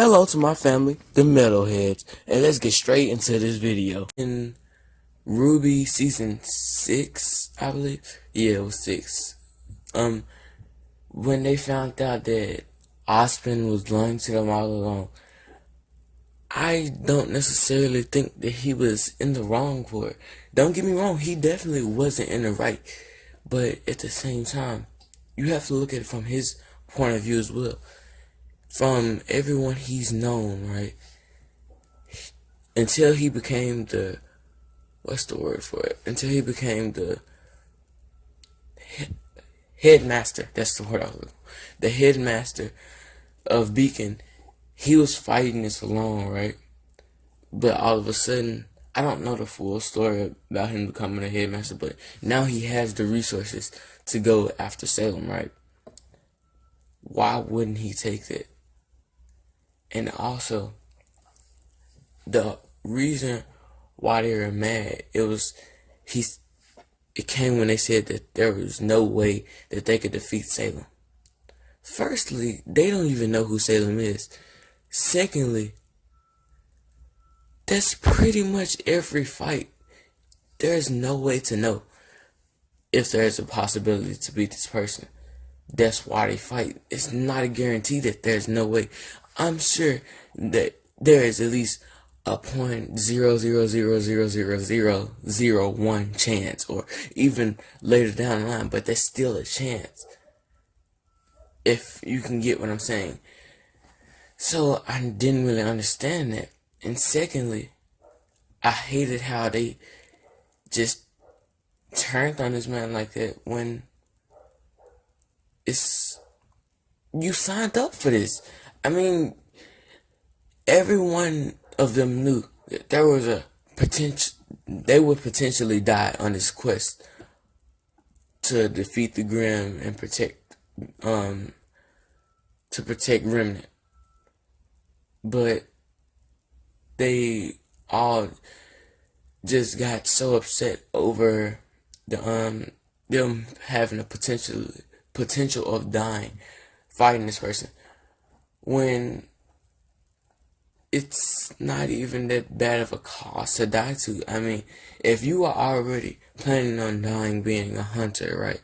Hello to my family, the Metalheads, and let's get straight into this video. In Ruby season 6, I believe, yeah, it was 6. When they found out that Ozpin was lying to them all along, I don't necessarily think that he was in the wrong for it. Don't get me wrong, he definitely wasn't in the right, but at the same time, you have to look at it from his point of view as well. From everyone he's known, right? Until he became the, what's the word for it? Until he became the headmaster. That's the word I was looking for. The headmaster of Beacon. He was fighting this alone, right? But all of a sudden, I don't know the full story about him becoming a headmaster, but now he has the resources to go after Salem, right? Why wouldn't he take it? And also, the reason why they were mad, it came when they said that there was no way that they could defeat Salem. Firstly, they don't even know who Salem is. Secondly, that's pretty much every fight. There's no way to know if there's a possibility to beat this person. That's why they fight. It's not a guarantee that there's no way. I'm sure that there is at least a 0.0000001 chance, or even later down the line, but there's still a chance, if you can get what I'm saying. So I didn't really understand that. And secondly, I hated how they just turned on this man like that when you signed up for this. I mean, every one of them knew that there was a potential, they would potentially die on this quest to defeat the Grim and protect Remnant. But they all just got so upset over them having a potential of dying fighting this person, when it's not even that bad of a cause to die to. I mean, if you are already planning on dying being a hunter, right?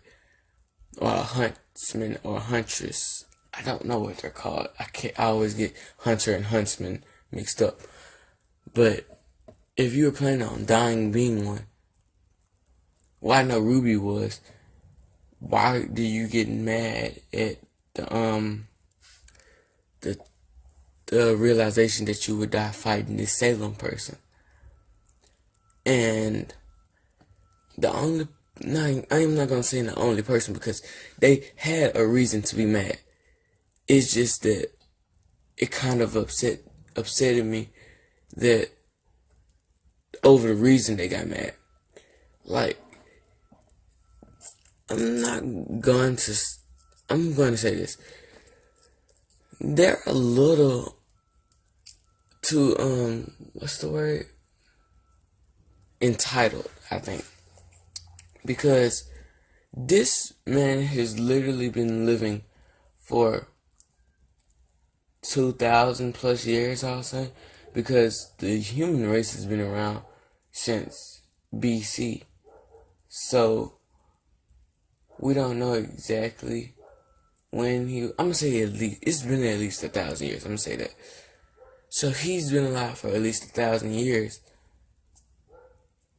Or a huntsman or a huntress. I don't know what they're called. I always get hunter and huntsman mixed up. But if you were planning on dying being one, well, I know Ruby was, why do you get mad at the realization that you would die fighting this Salem person? And I'm not gonna say the only person, because they had a reason to be mad. It's just that it kind of upsetted me that over the reason they got mad. Like, I'm going to say this. They're a little too, what's the word? Entitled, I think. Because this man has literally been living for 2,000 plus years, I'll say. Because the human race has been around since BC. So we don't know exactly when I'm gonna say it's been at least 1,000 years. I'm gonna say that. So he's been alive for at least 1,000 years.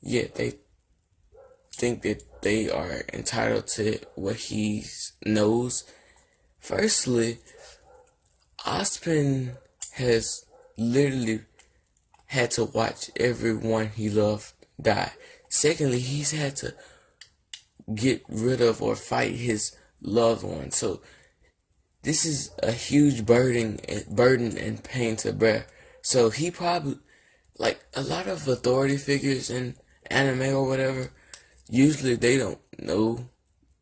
Yet they think that they are entitled to what he knows. Firstly, Ozpin has literally had to watch everyone he loved die. Secondly, he's had to get rid of or fight his loved one. So this is a huge burden and pain to bear. So he probably, like a lot of authority figures in anime or whatever, usually they don't know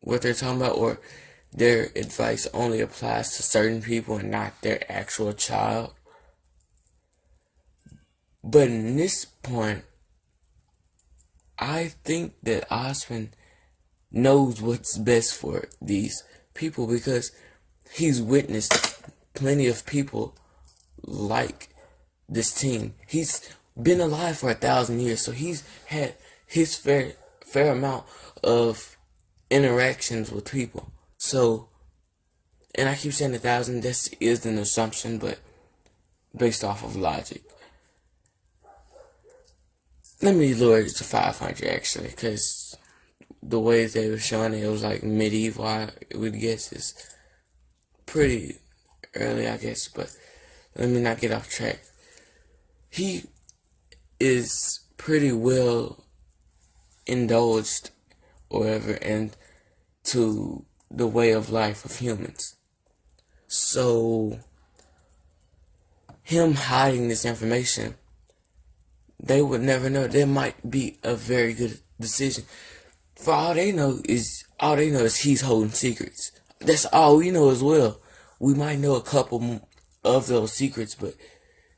what they're talking about, or their advice only applies to certain people and not their actual child. But in this point, I think that Ozpin knows what's best for these people, because he's witnessed plenty of people like this team. He's been alive for 1,000 years, so he's had his fair amount of interactions with people. So, and I keep saying 1,000. This is an assumption, but based off of logic. Let me lower it to 500 actually, because the way they were showing it was like medieval. I would guess is pretty early, I guess, but let me not get off track. He is pretty well indulged or whatever into the way of life of humans. So him hiding this information, they would never know. There might be a very good decision. For all they know is he's holding secrets. That's all we know as well. We might know a couple of those secrets, but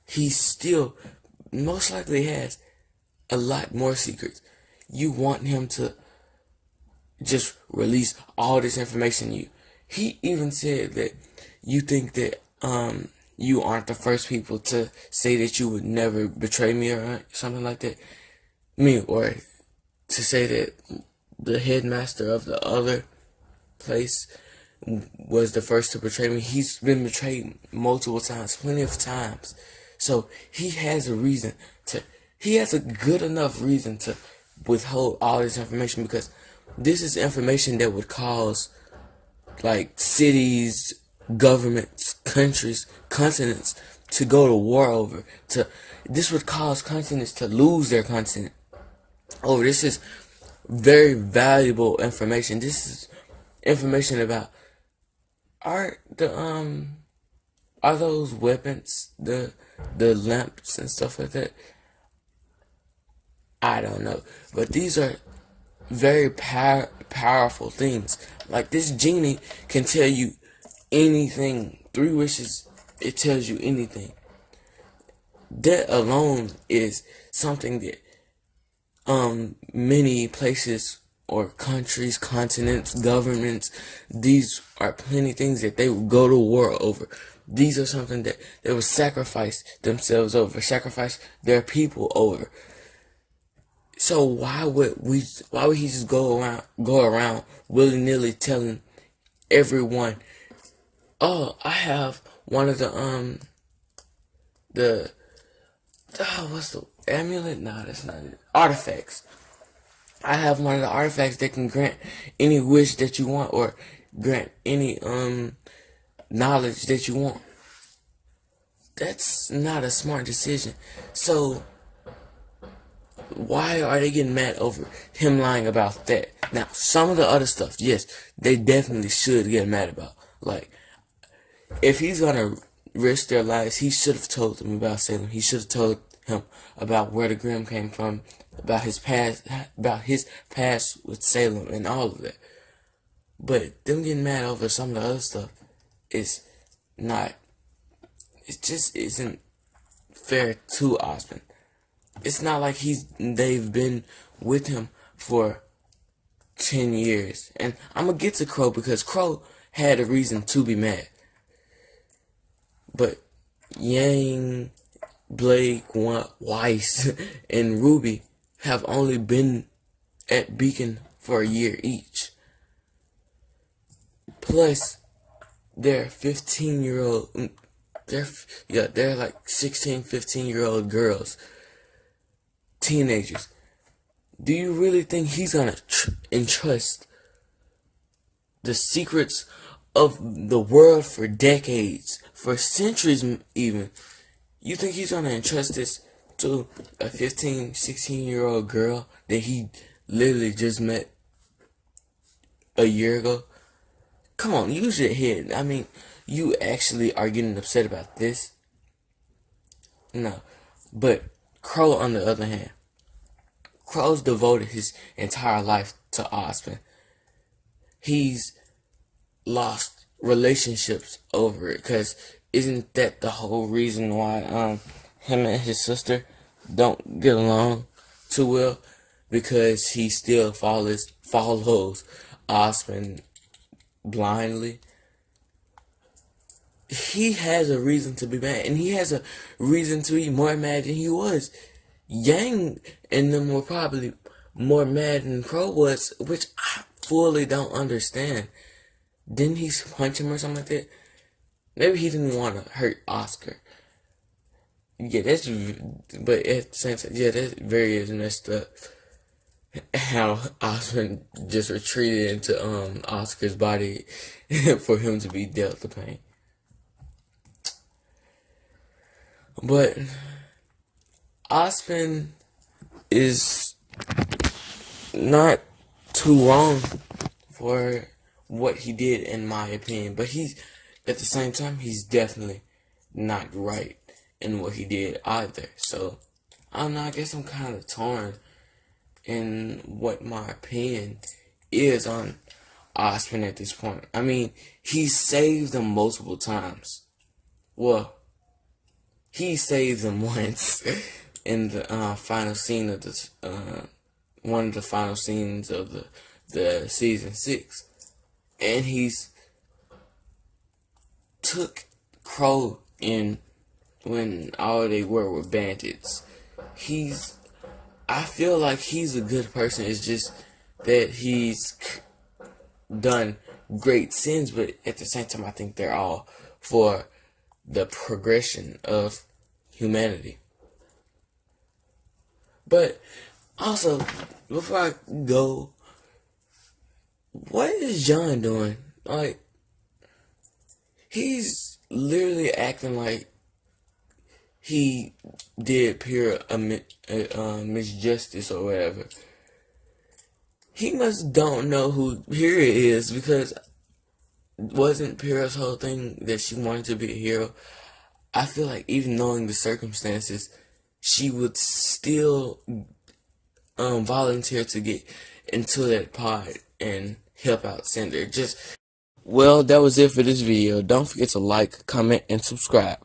he still most likely has a lot more secrets. You want him to just release all this information. He even said that you think that you aren't the first people to say that you would never betray me or something like that. Or to say that the headmaster of the other place was the first to betray me. He's been betrayed multiple times, plenty of times. So he has a good enough reason to withhold all this information, because this is information that would cause like cities, governments, countries, continents to go to war over. This would cause continents to lose their continent over. This is very valuable information. This is information about are those weapons, the lamps and stuff like that? I don't know, but these are very powerful things. Like this genie can tell you anything. 3 wishes, it tells you anything. That alone is something that many places or countries, continents, governments, these are plenty things that they would go to war over. These are something that they would sacrifice themselves over, sacrifice their people over. So why would he just go around willy-nilly telling everyone, oh, I have one of what's the amulet? No, that's not it. Artifacts. I have one of the artifacts that can grant any wish that you want, or grant any knowledge that you want. That's not a smart decision. So why are they getting mad over him lying about that? Now, some of the other stuff, yes, they definitely should get mad about. Like, if he's gonna risk their lives, he should have told them about Salem. He should have told him about where the Grimm came from, about his past with Salem and all of that. But them getting mad over some of the other stuff is not. It just isn't fair to Ozpin. It's not like they've been with him for 10 years. And I'm gonna get to Crow, because Crow had a reason to be mad. But Yang, Blake, Weiss, and Ruby have only been at Beacon for a year each. Plus, they're 15-year-old. They're like 16, 15-year-old girls, teenagers. Do you really think he's gonna entrust the secrets of the world for decades, for centuries even? You think he's gonna entrust this to a 15, 16-year-old girl that he literally just met a year ago? Come on, use your head. I mean, you actually are getting upset about this? No. But Crow, on the other hand, Crow's devoted his entire life to Ozpin. He's lost relationships over it, because isn't that the whole reason why him and his sister don't get along too well? Because he still follows Ozpin blindly. he has a reason to be mad, and he has a reason to be more mad than he was. Yang and them were probably more mad than Crow was, which I fully don't understand. Didn't he punch him or something like that? Maybe he didn't want to hurt Oscar. Yeah, but at the same time, yeah, that very is messed up. How Ozpin just retreated into Oscar's body for him to be dealt the pain. But Ozpin is not too wrong for what he did, in my opinion. But he's, at the same time, he's definitely not right in what he did either. So, I don't know, I guess I'm kind of torn in what my opinion is on Ozpin at this point. I mean, he saved them multiple times. Well, he saved them once in the final scene of this, one of the final scenes of the season 6, and he's took Crow in when all they were bandits. I feel like he's a good person. It's just that he's done great sins, but at the same time, I think they're all for the progression of humanity. But also, before I go, what is John doing? Like, he's literally acting like he did Pyrrha a misjustice or whatever. He must don't know who Pyrrha is, because wasn't Pyrrha's whole thing that she wanted to be a hero? I feel like even knowing the circumstances, she would still volunteer to get into that pod and help out Cinder. Well, that was it for this video. Don't forget to like, comment, and subscribe.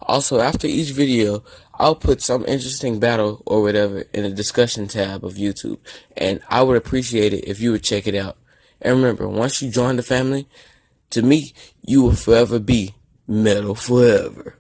Also, after each video, I'll put some interesting battle or whatever in the discussion tab of YouTube, and I would appreciate it if you would check it out. And remember, once you join the family, to me, you will forever be metal forever.